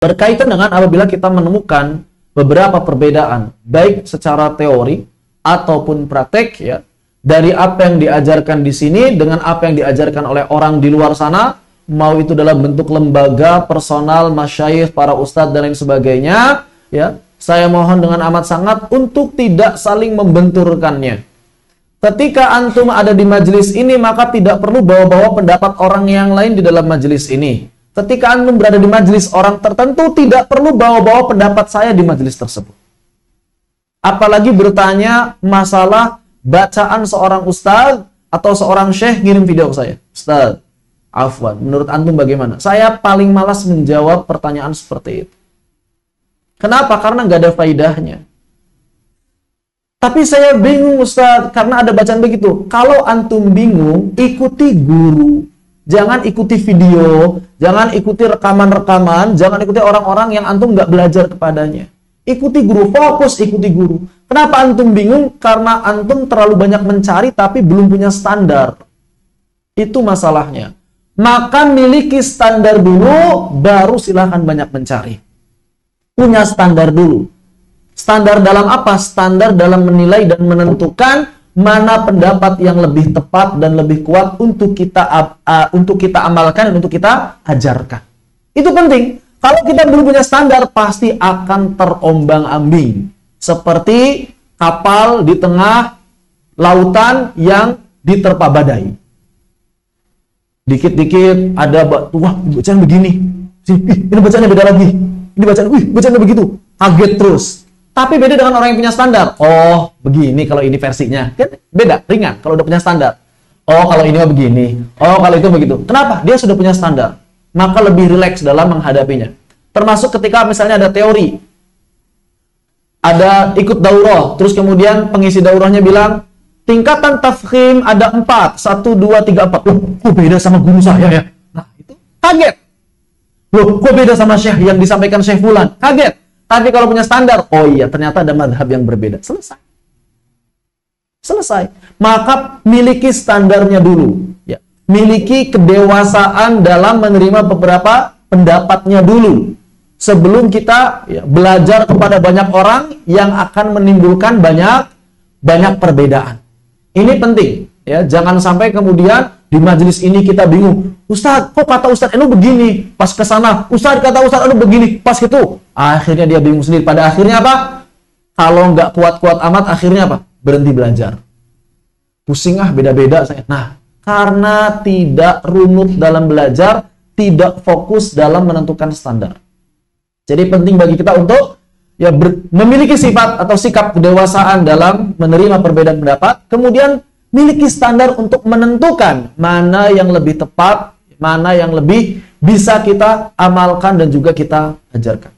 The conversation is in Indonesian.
Berkaitan dengan apabila kita menemukan beberapa perbedaan, baik secara teori ataupun praktek, ya, dari apa yang diajarkan di sini dengan apa yang diajarkan oleh orang di luar sana, mau itu dalam bentuk lembaga, personal, masyayikh, para ustadz dan lain sebagainya, ya, saya mohon dengan amat sangat untuk tidak saling membenturkannya. Ketika antum ada di majelis ini, maka tidak perlu bawa-bawa pendapat orang yang lain di dalam majelis ini. Ketika antum berada di majelis orang tertentu, tidak perlu bawa-bawa pendapat saya di majelis tersebut. Apalagi bertanya masalah bacaan seorang ustaz atau seorang syekh ngirim video ke saya. Ustaz, afwan, menurut antum bagaimana? Saya paling malas menjawab pertanyaan seperti itu. Kenapa? Karena nggak ada faidahnya. Tapi saya bingung Ustaz, karena ada bacaan begitu. Kalau antum bingung, ikuti guru. Jangan ikuti video, jangan ikuti rekaman-rekaman, jangan ikuti orang-orang yang antum nggak belajar kepadanya. Ikuti guru, fokus ikuti guru. Kenapa antum bingung? Karena antum terlalu banyak mencari tapi belum punya standar. Itu masalahnya. Maka miliki standar dulu, baru silahkan banyak mencari. Punya standar dulu. Standar dalam apa? Standar dalam menilai dan menentukan mana pendapat yang lebih tepat dan lebih kuat untuk kita amalkan dan untuk kita ajarkan. Itu penting. Kalau kita belum punya standar, pasti akan terombang-ambing. Seperti kapal di tengah lautan yang diterpa badai. Dikit-dikit ada, wah bacaan begini. Ini bacaannya beda lagi. Ini bacaan, bacaannya begitu. Kaget terus. Tapi beda dengan orang yang punya standar. Oh, begini kalau ini versinya. Kan beda, ringan kalau udah punya standar. Oh, kalau ini mah begini. Oh, kalau itu begitu. Kenapa? Dia sudah punya standar. Maka lebih rileks dalam menghadapinya. Termasuk ketika misalnya ada teori. Ada ikut daurah. Terus kemudian pengisi daurahnya bilang, tingkatan tafkhim ada 4. 1, 2, 3, 4. Loh, kok beda sama guru saya ya? Nah, itu kaget. Loh, kok beda sama syekh yang disampaikan Syekh Fulan? Kaget. Tapi kalau punya standar, oh iya, ternyata ada mazhab yang berbeda. Selesai. Selesai. Maka miliki standarnya dulu. Ya. Miliki kedewasaan dalam menerima beberapa pendapatnya dulu. Sebelum kita belajar kepada banyak orang yang akan menimbulkan banyak perbedaan. Ini penting. Ya. Jangan sampai kemudian di majelis ini kita bingung. Ustadz, kok kata Ustadz Enu begini? Pas ke sana, Ustadz kata Ustadz Enu begini. Pas gitu. Akhirnya dia bingung sendiri. Pada akhirnya apa? Kalau nggak kuat-kuat amat, akhirnya apa? Berhenti belajar. Pusing beda-beda saya. Nah, karena tidak runut dalam belajar, tidak fokus dalam menentukan standar. Jadi penting bagi kita untuk memiliki sifat atau sikap kedewasaan dalam menerima perbedaan pendapat, kemudian miliki standar untuk menentukan mana yang lebih tepat, mana yang lebih bisa kita amalkan dan juga kita ajarkan.